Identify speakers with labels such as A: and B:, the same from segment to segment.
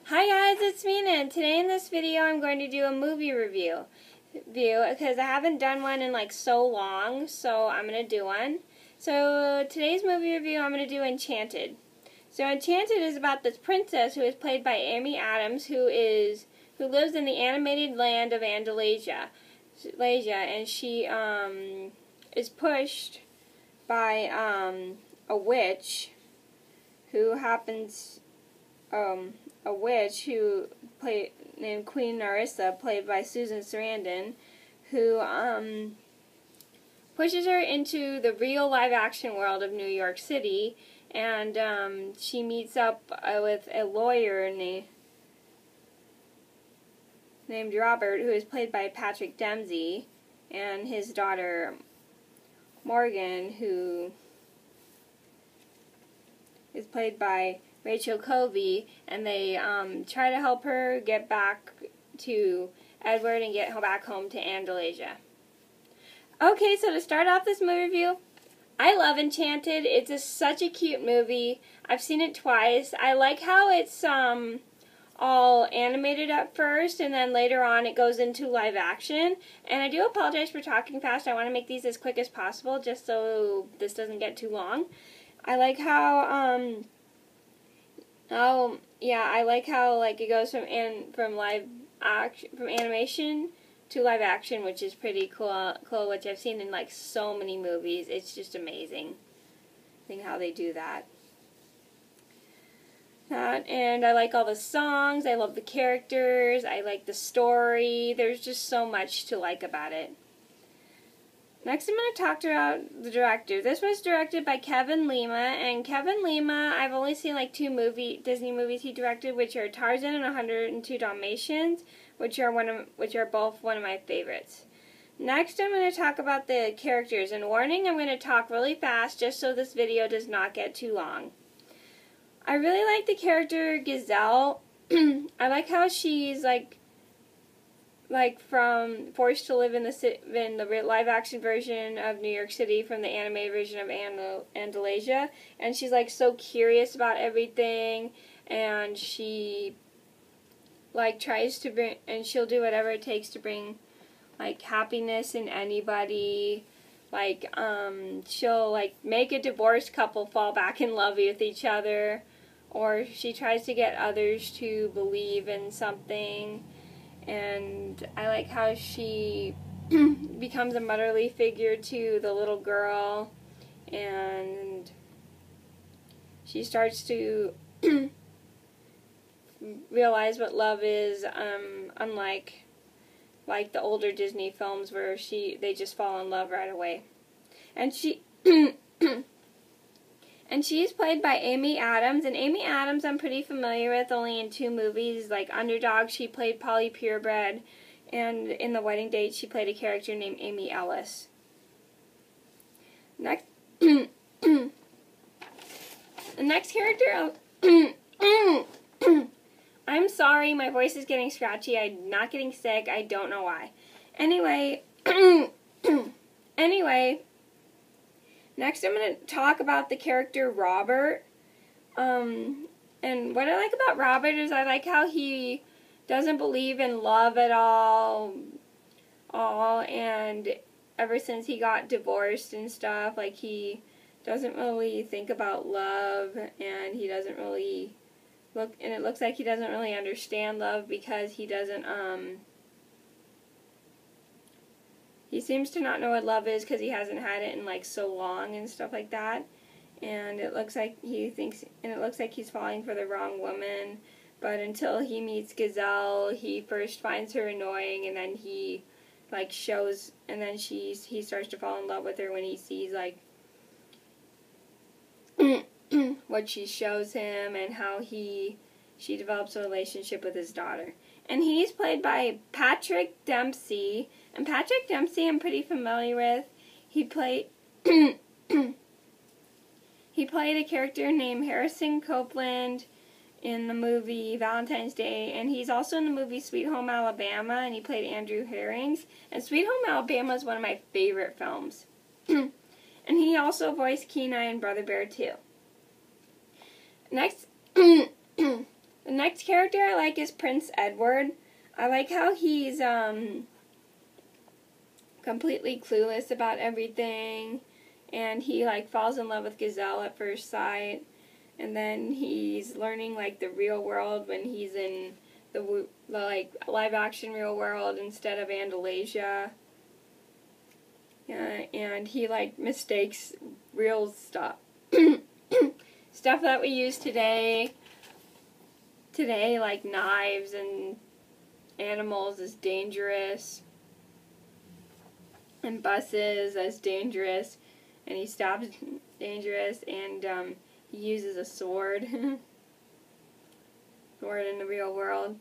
A: Hi guys, it's Mina, and today in this video I'm going to do a movie review because I haven't done one in like so long, so I'm going to do one. So today's movie review I'm going to do Enchanted. So Enchanted is about this princess who is played by Amy Adams who lives in the animated land of Andalasia, and she is pushed by a witch who happens a witch named Queen Narissa, played by Susan Sarandon, who pushes her into the real live-action world of New York City, and she meets up with a lawyer named Robert, who is played by Patrick Dempsey, and his daughter Morgan, who is played by Rachel Covey, and they try to help her get back to Edward and get back home to Andalasia. Okay, so to start off this movie review, I love Enchanted. It's such a cute movie. I've seen it twice. I like how it's all animated at first, and then later on it goes into live action. And I do apologize for talking fast. I want to make these as quick as possible just so this doesn't get too long. I like how I like how it goes from animation to live action, which is pretty cool, which I've seen in like so many movies. It's just amazing how they do that. And I like all the songs, I love the characters, I like the story. There's just so much to like about it. Next, I'm going to talk about the director. This was directed by Kevin Lima, and Kevin Lima, I've only seen like two Disney movies he directed, which are Tarzan and 102 Dalmatians, which are both one of my favorites. Next, I'm going to talk about the characters, and warning, I'm going to talk really fast just so this video does not get too long. I really like the character Gazelle. I like how she's from forced to live in the live-action version of New York City from the animated version of Andalasia, and she's like so curious about everything, and she tries to bring, and she'll do whatever it takes to bring happiness in anybody. She'll make a divorced couple fall back in love with each other, or she tries to get others to believe in something. And I like how she becomes a motherly figure to the little girl, and she starts to realize what love is, unlike the older Disney films where they just fall in love right away. And she's played by Amy Adams, and Amy Adams I'm pretty familiar with only in two movies, like Underdog, she played Polly Purebred, and in The Wedding Date she played a character named Amy Ellis. Next, the next character, I'm sorry, my voice is getting scratchy, I'm not getting sick, I don't know why. Anyway, next I'm going to talk about the character Robert. And what I like about Robert is I like how he doesn't believe in love at all, and ever since he got divorced and stuff, he doesn't really think about love, and he doesn't really it looks like he doesn't really understand love because he doesn't, he seems to not know what love is because he hasn't had it in so long and stuff like that. And it looks like he's falling for the wrong woman. But until he meets Gazelle, he first finds her annoying, and then he he starts to fall in love with her when he sees what she shows him and how she develops a relationship with his daughter. And he's played by Patrick Dempsey. And Patrick Dempsey I'm pretty familiar with. He played a character named Harrison Copeland in the movie Valentine's Day, and he's also in the movie Sweet Home Alabama, and he played Andrew Herrings. And Sweet Home Alabama is one of my favorite films. And he also voiced Kenai in Brother Bear 2. Next, The next character I like is Prince Edward. I like how he's completely clueless about everything, and he like falls in love with Gazelle at first sight, and then he's learning like the real world when he's in the like live action real world instead of Andalasia. And he like mistakes real stuff stuff that we use today like knives and animals is dangerous and buses as dangerous, and he stops dangerous, and he uses a sword in the real world,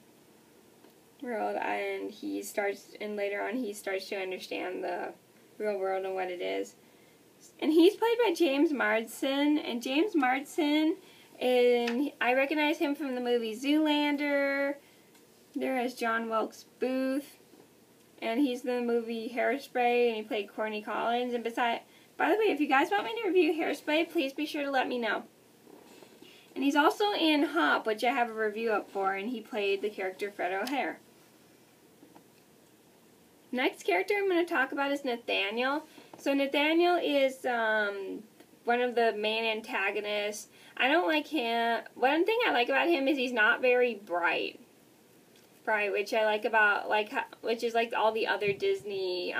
A: and later on he starts to understand the real world and what it is. And he's played by James Marsden, and James Marsden, I recognize him from the movie Zoolander. There is John Wilkes Booth, and he's in the movie Hairspray, and he played Corny Collins. And by the way, if you guys want me to review Hairspray, please be sure to let me know. And he's also in Hop, which I have a review up for, and he played the character Fred O'Hare. Next character I'm going to talk about is Nathaniel. So Nathaniel is one of the main antagonists. I don't like him. One thing I like about him is he's not very bright, which I like about which is like all the other Disney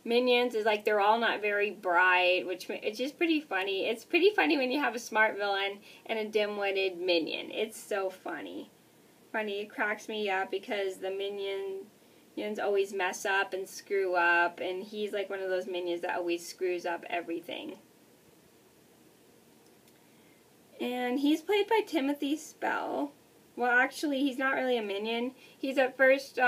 A: minions is like they're all not very bright, which it's just pretty funny. It's pretty funny when you have a smart villain and a dim-witted minion. It's so funny. It cracks me up because the minions always mess up and screw up, and he's like one of those minions that always screws up everything. And he's played by Timothy Spall. Well, actually, he's not really a minion. He's at first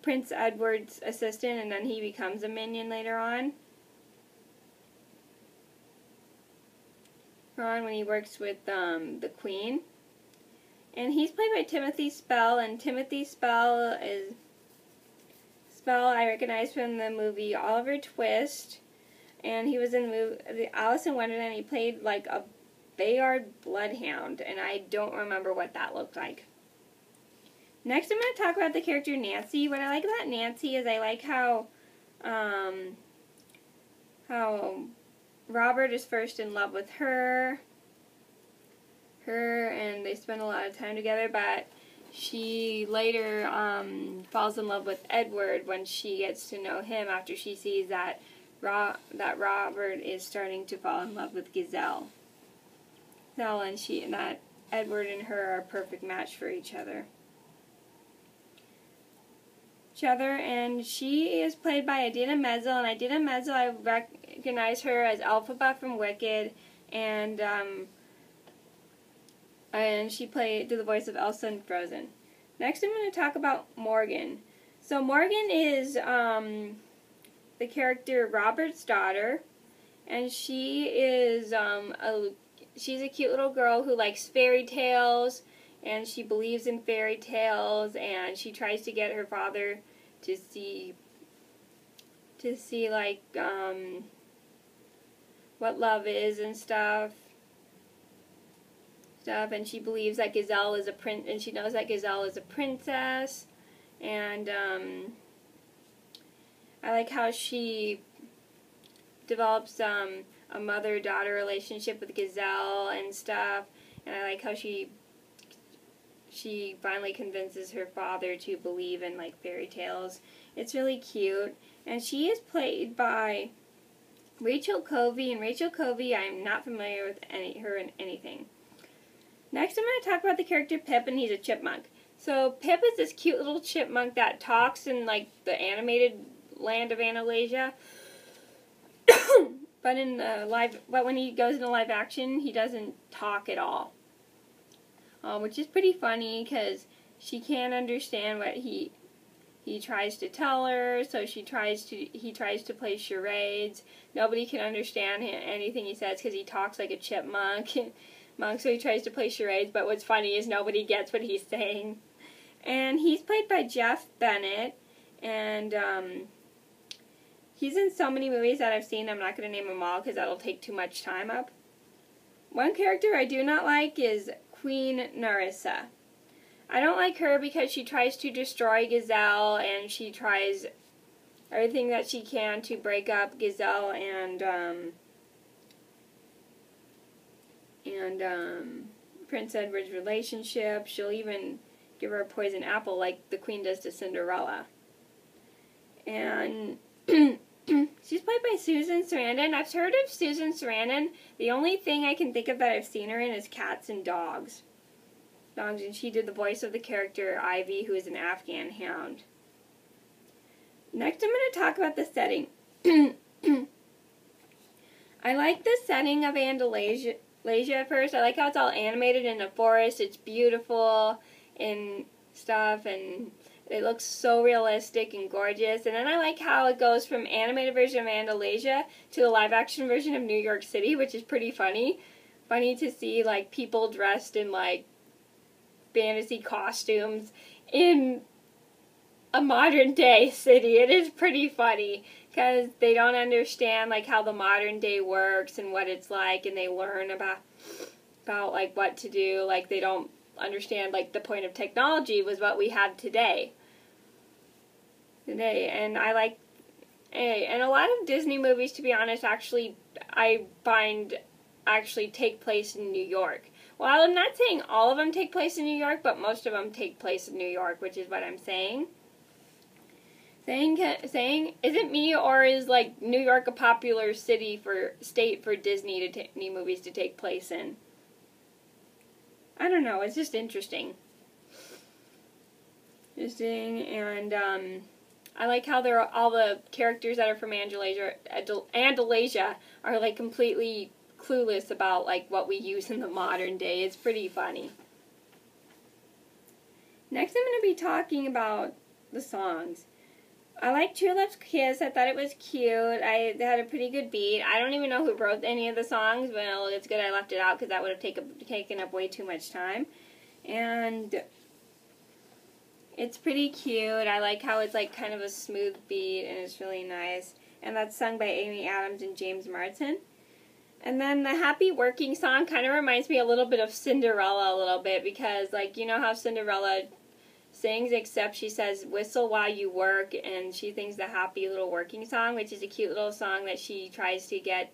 A: Prince Edward's assistant, and then he becomes a minion later on. When he works with the Queen. And he's played by Timothy Spall, and Timothy Spall I recognize from the movie Oliver Twist, and he was in the Alice in Wonderland. He played like a Bayard bloodhound, and I don't remember what that looked like. Next, I'm going to talk about the character Nancy. What I like about Nancy is I like how Robert is first in love with her, and they spend a lot of time together, but she later falls in love with Edward when she gets to know him after she sees that Robert is starting to fall in love with Gazelle. And that Edward and her are a perfect match for each other. And she is played by Idina Menzel, and Idina Menzel, I recognize her as Elphaba from Wicked, and she did the voice of Elsa in Frozen. Next, I'm going to talk about Morgan. So Morgan is the character Robert's daughter, and she is she's a cute little girl who likes fairy tales, and she believes in fairy tales, and she tries to get her father to see like what love is and stuff, and she believes that Gazelle is and she knows that Gazelle is a princess, and I like how she develops a mother-daughter relationship with Gazelle and stuff, and I like how she finally convinces her father to believe in like fairy tales. It's really cute, and she is played by Rachel Covey, and Rachel Covey, I'm not familiar with her in anything. Next, I'm going to talk about the character Pip, and he's a chipmunk. So Pip is this cute little chipmunk that talks in like the animated land of Andalasia. But when he goes into live action, he doesn't talk at all, which is pretty funny because she can't understand what he tries to tell her. So he tries to play charades. Nobody can understand anything he says because he talks like a chipmunk. So he tries to play charades. But what's funny is nobody gets what he's saying. And he's played by Jeff Bennett, and he's in so many movies that I've seen. I'm not going to name them all because that'll take too much time up. One character I do not like is Queen Narissa. I don't like her because she tries to destroy Gazelle, and she tries everything that she can to break up Gazelle and Prince Edward's relationship. She'll even give her a poison apple like the Queen does to Cinderella. And she's played by Susan Sarandon. I've heard of Susan Sarandon. The only thing I can think of that I've seen her in is Cats and Dogs. And she did the voice of the character Ivy, who is an Afghan hound. Next, I'm going to talk about the setting. I like the setting of Andalasia at first. I like how it's all animated in a forest. It's beautiful and stuff, and it looks so realistic and gorgeous. And then I like how it goes from animated version of Andalasia to the live-action version of New York City, which is pretty funny. Funny to see, like, people dressed in, like, fantasy costumes in a modern day city. It is pretty funny because they don't understand like how the modern day works and what it's like, and they learn about like what to do. Like they don't understand like the point of technology was what we have today. And I like and a lot of Disney movies, to be honest, actually I find actually take place in New York. Well, I'm not saying all of them take place in New York, but most of them take place in New York, which is what I'm saying. Saying, is it me, or is like New York a popular state for Disney movies to take place in? I don't know. It's just interesting. And I like how all the characters that are from Andalasia are like completely clueless about like what we use in the modern day. It's pretty funny. Next I'm going to be talking about the songs. I like True Love's Kiss. I thought it was cute. They had a pretty good beat. I don't even know who wrote any of the songs, but it's good I left it out because that would have taken up way too much time. And it's pretty cute. I like how it's like kind of a smooth beat and it's really nice. And that's sung by Amy Adams and James Marsden. And then the Happy Working song kind of reminds me a little bit of Cinderella a little bit, because like you know how Cinderella sings, except she says whistle while you work, and she sings the Happy Little Working song, which is a cute little song that she tries to get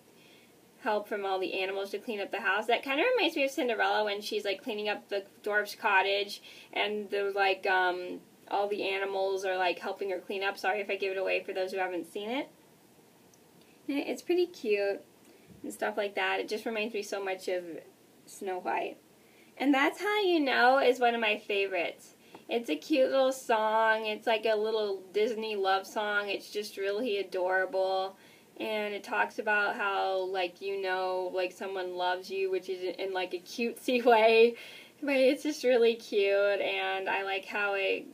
A: help from all the animals to clean up the house. That kind of reminds me of Cinderella when she's like cleaning up the dwarf's cottage, and there's like all the animals are like helping her clean up. Sorry if I give it away for those who haven't seen it. It's pretty cute and stuff like that. It just reminds me so much of Snow White. And That's How You Know is one of my favorites. It's a cute little song. It's like a little Disney love song. It's just really adorable. And it talks about how, like, you know, like someone loves you, which is in like a cutesy way. But it's just really cute, and I like how it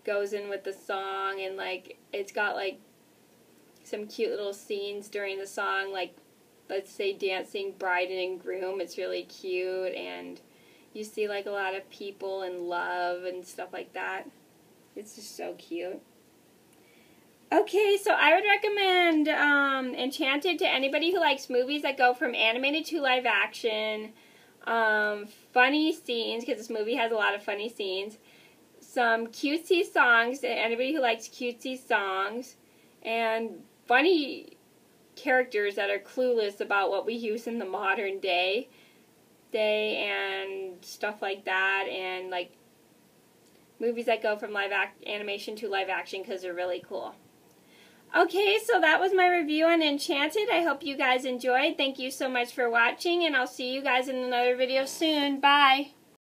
A: goes in with the song, and like it's got like some cute little scenes during the song, like let's say dancing bride and groom. It's really cute, and you see like a lot of people in love and stuff like that. It's just so cute. Okay, so I would recommend Enchanted to anybody who likes movies that go from animated to live action, funny scenes, because this movie has a lot of funny scenes, some cutesy songs to anybody who likes cutesy songs, and funny characters that are clueless about what we use in the modern day and stuff like that, and like movies that go from animation to live action because they're really cool. Okay, so that was my review on Enchanted. I hope you guys enjoyed. Thank you so much for watching, and I'll see you guys in another video soon. Bye!